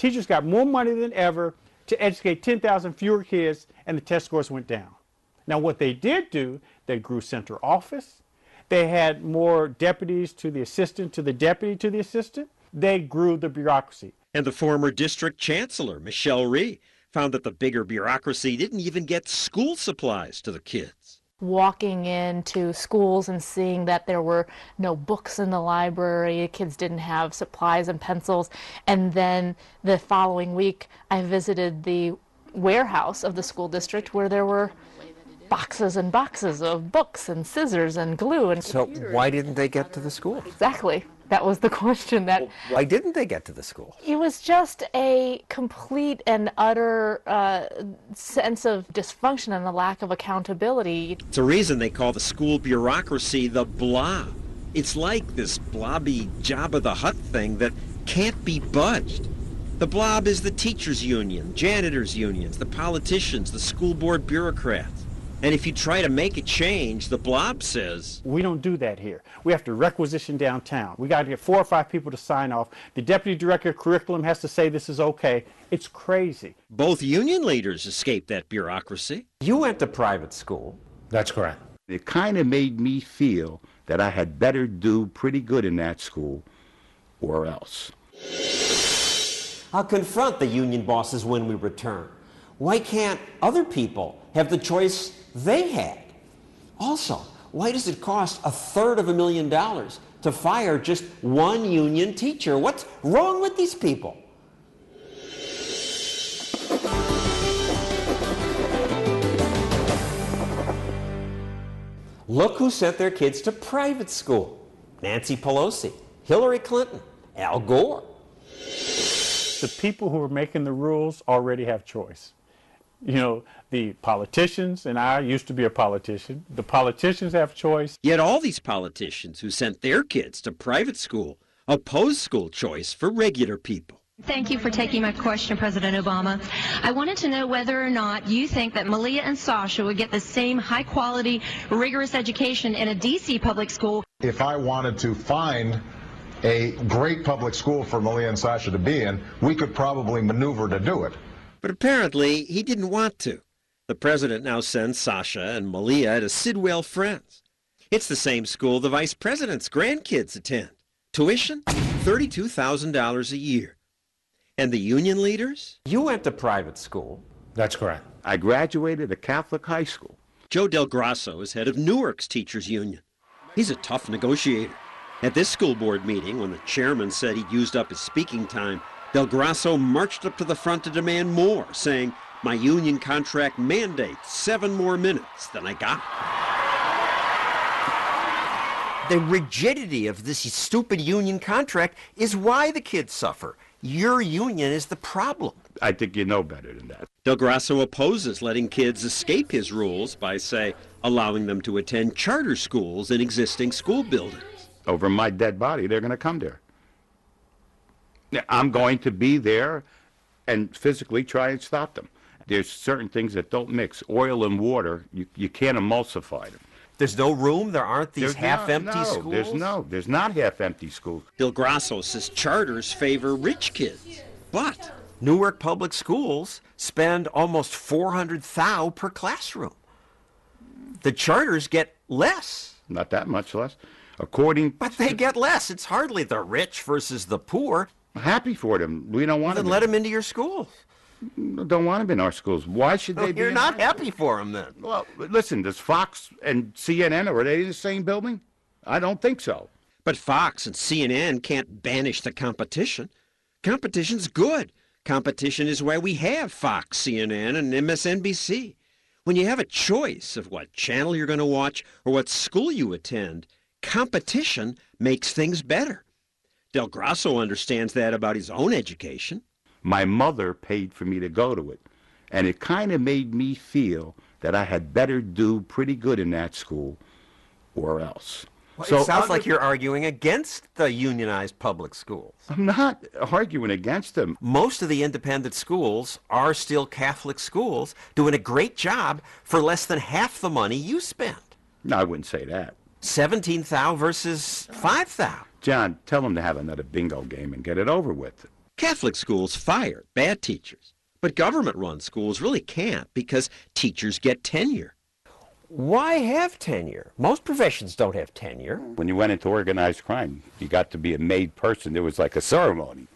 Teachers got more money than ever to educate 10,000 fewer kids, and the test scores went down. Now, what they did do, they grew central office. They had more deputies to the assistant, to the deputy, to the assistant. They grew the bureaucracy. And the former district chancellor, Michelle Rhee, found that the bigger bureaucracy didn't even get school supplies to the kids. Walking into schools and seeing that there were no books in the library, kids didn't have supplies and pencils, and then the following week I visited the warehouse of the school district where there were boxes and boxes of books and scissors and glue. And so why didn't they get to the school? Exactly. That was the question. Why didn't they get to the school? It was just a complete and utter sense of dysfunction and a lack of accountability. It's a reason they call the school bureaucracy the blob. It's like this blobby Jabba the Hutt thing that can't be budged. The blob is the teachers' union, janitors' unions, the politicians, the school board bureaucrats. And if you try to make a change, the blob says, we don't do that here. We have to requisition downtown. We got to get 4 or 5 people to sign off. The deputy director of curriculum has to say this is okay. It's crazy. Both union leaders escaped that bureaucracy. You went to private school. That's correct. It kind of made me feel that I had better do pretty good in that school or else. I'll confront the union bosses when we return. Why can't other people have the choice they had? Also, why does it cost $250,000 to fire just one union teacher? What's wrong with these people? Look who sent their kids to private school. Nancy Pelosi, Hillary Clinton, Al Gore. The people who are making the rules already have choice. You know, the politicians, and I used to be a politician, the politicians have choice. Yet all these politicians who sent their kids to private school oppose school choice for regular people. Thank you for taking my question, President Obama. I wanted to know whether or not you think that Malia and Sasha would get the same high-quality, rigorous education in a D.C. public school. If I wanted to find a great public school for Malia and Sasha to be in, we could probably maneuver to do it. But apparently, he didn't want to. The president now sends Sasha and Malia to Sidwell Friends. It's the same school the vice president's grandkids attend. Tuition, $32,000 a year. And the union leaders? You went to private school. That's correct. I graduated a Catholic high school. Joe Del Grasso is head of Newark's teachers union. He's a tough negotiator. At this school board meeting, when the chairman said he'd used up his speaking time, Del Grasso marched up to the front to demand more, saying, my union contract mandates 7 more minutes than I got. The rigidity of this stupid union contract is why the kids suffer. Your union is the problem. I think you know better than that. Del Grasso opposes letting kids escape his rules by, say, allowing them to attend charter schools in existing school buildings. Over my dead body, they're going to come there. I'm going to be there and physically try and stop them. There's certain things that don't mix. Oil and water, you can't emulsify them. There's no room? There aren't these half-empty schools? There's not half-empty schools. Del Grasso says charters favor rich kids, but Newark Public Schools spend almost $400,000 per classroom. The charters get less. Not that much less. But they get less. It's hardly the rich versus the poor. I'm happy for them. We don't want them. Then let them into your schools. Don't want them in our schools. Why should they be? You're not happy for them then. Well, listen, does Fox and CNN, are they in the same building? I don't think so. But Fox and CNN can't banish the competition. Competition's good. Competition is why we have Fox, CNN, and MSNBC. When you have a choice of what channel you're going to watch or what school you attend, competition makes things better. Del Grasso understands that about his own education. My mother paid for me to go to it, and it kind of made me feel that I had better do pretty good in that school or else. Well, so it sounds like you're arguing against the unionized public schools. I'm not arguing against them. Most of the independent schools are still Catholic schools doing a great job for less than half the money you spend. No, I wouldn't say that. $17,000 versus $5,000. John, tell them to have another bingo game and get it over with. Catholic schools fire bad teachers, but government-run schools really can't because teachers get tenure. Why have tenure? Most professions don't have tenure. When you went into organized crime, you got to be a made person. There was like a ceremony,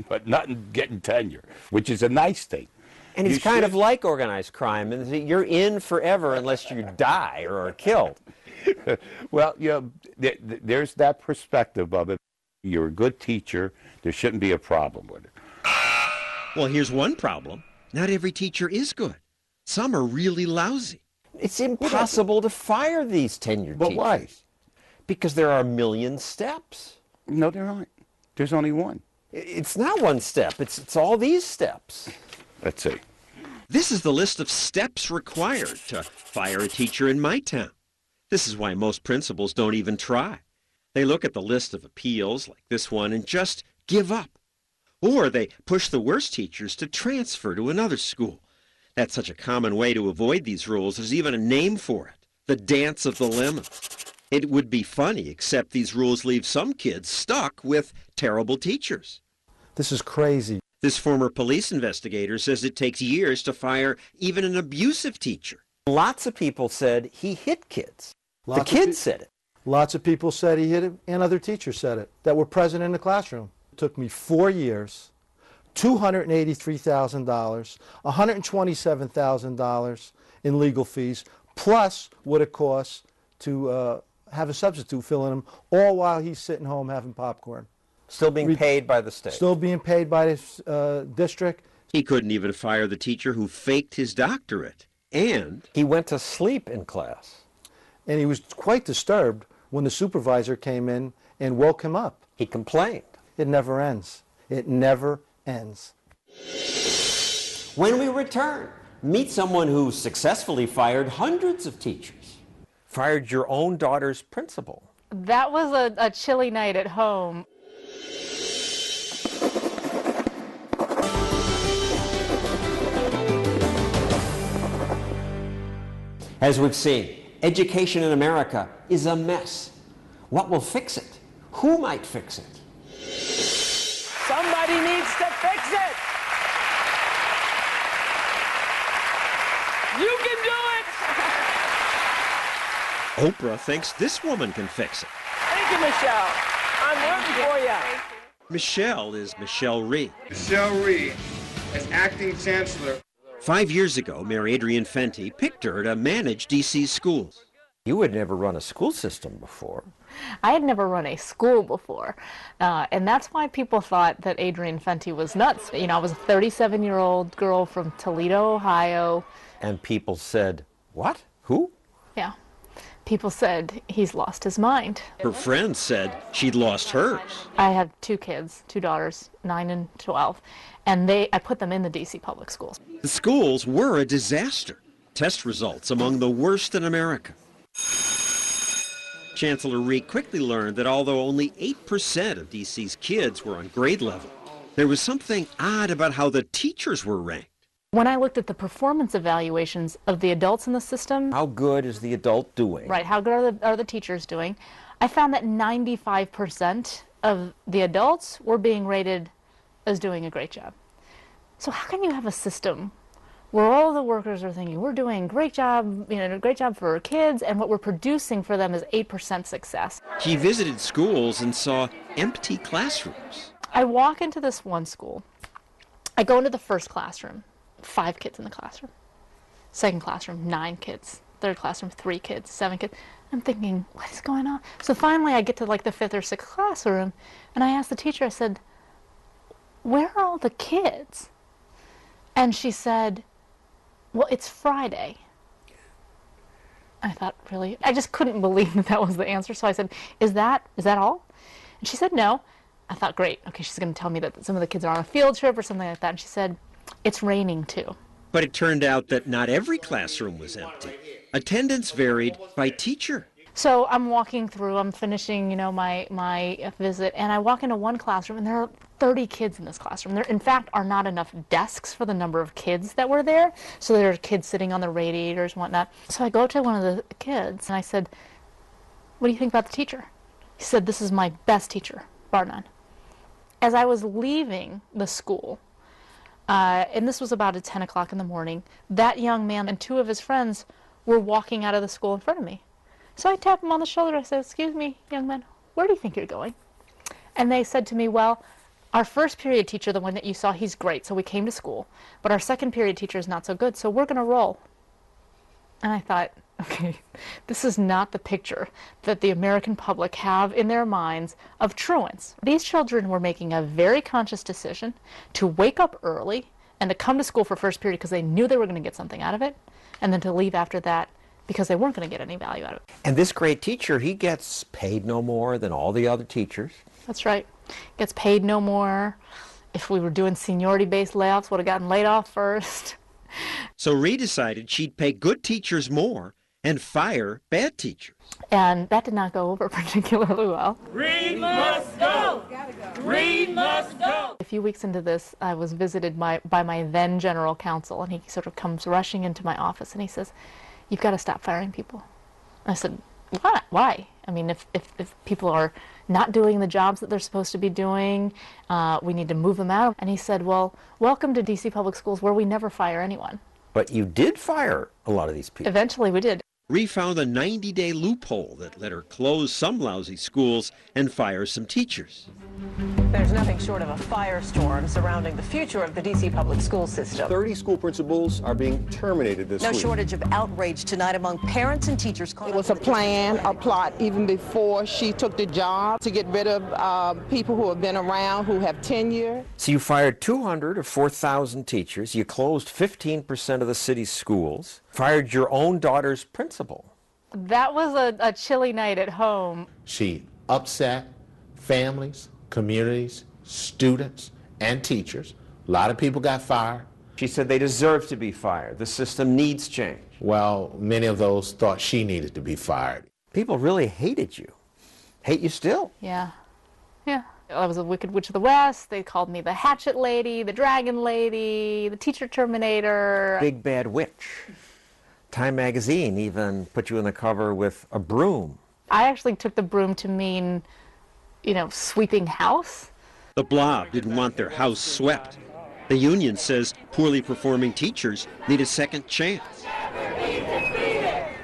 but nothing getting tenure, which is a nice thing. And it's kind of like organized crime, and you're in forever unless you die or are killed. Well, you know, there's that perspective of it. You're a good teacher. There shouldn't be a problem with it. Well, here's one problem. Not every teacher is good. Some are really lousy. It's impossible to fire these tenured But teachers. why? Because there are a million steps. No, there aren't. There's only one. It's not one step. It's all these steps. Let's see. This is the list of steps required to fire a teacher in my town. This is why most principals don't even try. They look at the list of appeals like this one and just give up. Or they push the worst teachers to transfer to another school. That's such a common way to avoid these rules. There's even a name for it, the dance of the lemons. It would be funny, except these rules leave some kids stuck with terrible teachers. This is crazy. This former police investigator says it takes years to fire even an abusive teacher. Lots of people said he hit kids. The kids said it. Lots of people said he hit it, and other teachers said it, that were present in the classroom. It took me 4 years, $283,000, $127,000 in legal fees, plus what it costs to have a substitute fill in him, all while he's sitting home having popcorn. Still being paid by the state. Still being paid by this district. He couldn't even fire the teacher who faked his doctorate. And he went to sleep in class. And he was quite disturbed when the supervisor came in and woke him up. He complained. It never ends. It never ends. When we return, meet someone who successfully fired hundreds of teachers. Fired your own daughter's principal. That was a chilly night at home. As we've seen, education in America is a mess. What will fix it? Who might fix it? Somebody needs to fix it! You can do it! Oprah thinks this woman can fix it. Thank you, Michelle. I'm rooting for you. Michelle is Michelle Rhee. Michelle Rhee, as acting chancellor. 5 years ago, Mayor Adrian Fenty picked her to manage D.C.'s schools. You had never run a school system before. I had never run a school before, and that's why people thought that Adrian Fenty was nuts. You know, I was a 37-year-old girl from Toledo, Ohio. And people said, what? Who? Yeah. People said he's lost his mind. Her friends said she'd lost hers. I have 2 kids, 2 daughters, 9 and 12, and I put them in the D.C. public schools. The schools were a disaster. Test results among the worst in America. Chancellor Rhee quickly learned that although only 8% of D.C.'s kids were on grade level, there was something odd about how the teachers were ranked. When I looked at the performance evaluations of the adults in the system... How good is the adult doing? Right, how good are the teachers doing? I found that 95% of the adults were being rated as doing a great job. So how can you have a system where all the workers are thinking, we're doing a great job, you know, a great job for our kids, and what we're producing for them is 8% success? She visited schools and saw empty classrooms. I walk into this one school. I go into the first classroom, 5 kids in the classroom. Second classroom, 9 kids. Third classroom, 3 kids, 7 kids. I'm thinking, what is going on? So finally I get to like the 5th or 6th classroom, and I asked the teacher, I said, where are all the kids? And she said, well, it's Friday. I thought, really? I just couldn't believe that was the answer. So I said, is that all? And she said, no. I thought, great. Okay, she's going to tell me that some of the kids are on a field trip or something like that. And she said, it's raining too. But it turned out that not every classroom was empty. Attendance varied by teacher. So I'm walking through, I'm finishing, you know, my visit, and I walk into one classroom, and there are 30 kids in this classroom. There, in fact, are not enough desks for the number of kids that were there, so there are kids sitting on the radiators and whatnot. So I go to one of the kids, and I said, what do you think about the teacher? He said, this is my best teacher, bar none. As I was leaving the school, and this was about at 10 o'clock in the morning, that young man and two of his friends were walking out of the school in front of me. So I tapped him on the shoulder. I said, "Excuse me, young man, where do you think you're going?" And they said to me, "Well, our first period teacher, the one that you saw, he's great, so we came to school. But our second period teacher is not so good, so we're going to roll." And I thought, okay, this is not the picture that the American public have in their minds of truants. These children were making a very conscious decision to wake up early and to come to school for first period because they knew they were going to get something out of it, and then to leave after that because they weren't going to get any value out of it. And this great teacher, he gets paid no more than all the other teachers. That's right. Gets paid no more. If we were doing seniority-based layoffs, would have gotten laid off first. So Ree decided she'd pay good teachers more and fire bad teachers. And that did not go over particularly well. Reed must go! Reed must go! A few weeks into this, I was visited by my then general counsel, and he sort of comes rushing into my office, and he says, "You've got to stop firing people." I said, "What? Why? I mean, if people are not doing the jobs that they're supposed to be doing, we need to move them out." And he said, "Well, welcome to D.C. Public Schools, where we never fire anyone." But you did fire a lot of these people. Eventually we did. Ree found a 90-day loophole that let her close some lousy schools and fire some teachers. There's nothing short of a firestorm surrounding the future of the D.C. public school system. 30 school principals are being terminated this week. No shortage of outrage tonight among parents and teachers. It was a plan, a plot, even before she took the job, to get rid of people who have been around, who have tenure. So you fired 200 or 4,000 teachers. You closed 15% of the city's schools. Fired your own daughter's principal. That was a chilly night at home. She upset families, communities, students, and teachers. A lot of people got fired. She said they deserve to be fired. The system needs change. Well, many of those thought she needed to be fired. People really hated you. Hate you still. Yeah. Yeah. I was a Wicked Witch of the West. They called me the Hatchet Lady, the Dragon Lady, the Teacher Terminator. Big Bad Witch. Time magazine even put you on the cover with a broom. I actually took the broom to mean, sweeping house. The Blob didn't want their house swept. The union says poorly performing teachers need a second chance.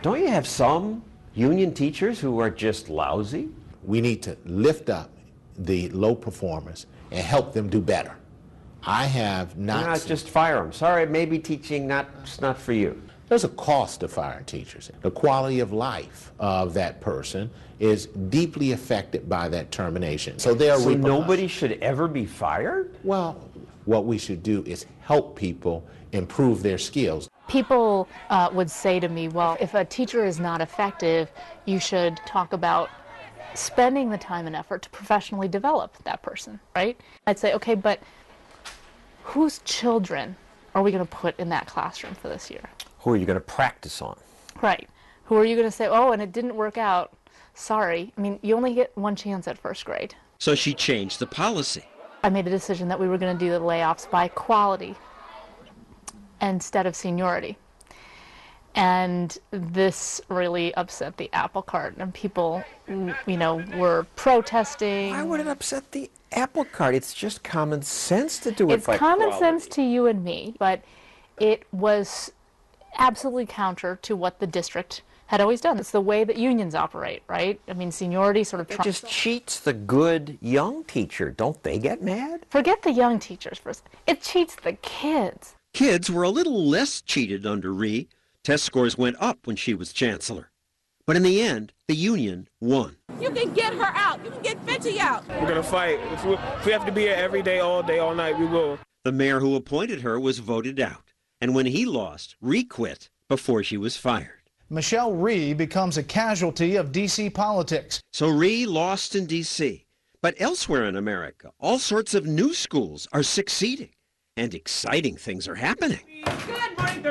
Don't you have some union teachers who are just lousy? We need to lift up the low performers and help them do better. I have not... just fire them. Sorry, maybe teaching it's not for you. There's a cost to firing teachers. The quality of life of that person is deeply affected by that termination. So nobody should ever be fired? Well, what we should do is help people improve their skills. People would say to me, well, if a teacher is not effective, you should talk about spending the time and effort to professionally develop that person, right? I'd say, okay, but whose children are we going to put in that classroom for this year? Who are you going to practice on? Right. Who are you going to say, oh, and it didn't work out? Sorry. I mean, you only get one chance at first grade. So she changed the policy. I made a decision that we were going to do the layoffs by quality instead of seniority. And this really upset the apple cart, and people, were protesting. Why would it upset the apple cart? It's just common sense to do it by quality. It's common sense to you and me, but it was absolutely counter to what the district had always done. It's the way that unions operate, right? I mean, seniority sort of... It just cheats the good young teacher. Don't they get mad? Forget the young teachers first. It cheats the kids. Kids were a little less cheated under Ree. Test scores went up when she was chancellor. But in the end, the union won. You can get her out. You can get Fitchy out. We're going to fight. If we have to be here every day, all night, we will. The mayor who appointed her was voted out. And when he lost, Ree quit before she was fired. Michelle Rhee becomes a casualty of D.C. politics. So Ree lost in D.C. But elsewhere in America, all sorts of new schools are succeeding. And exciting things are happening. Good morning,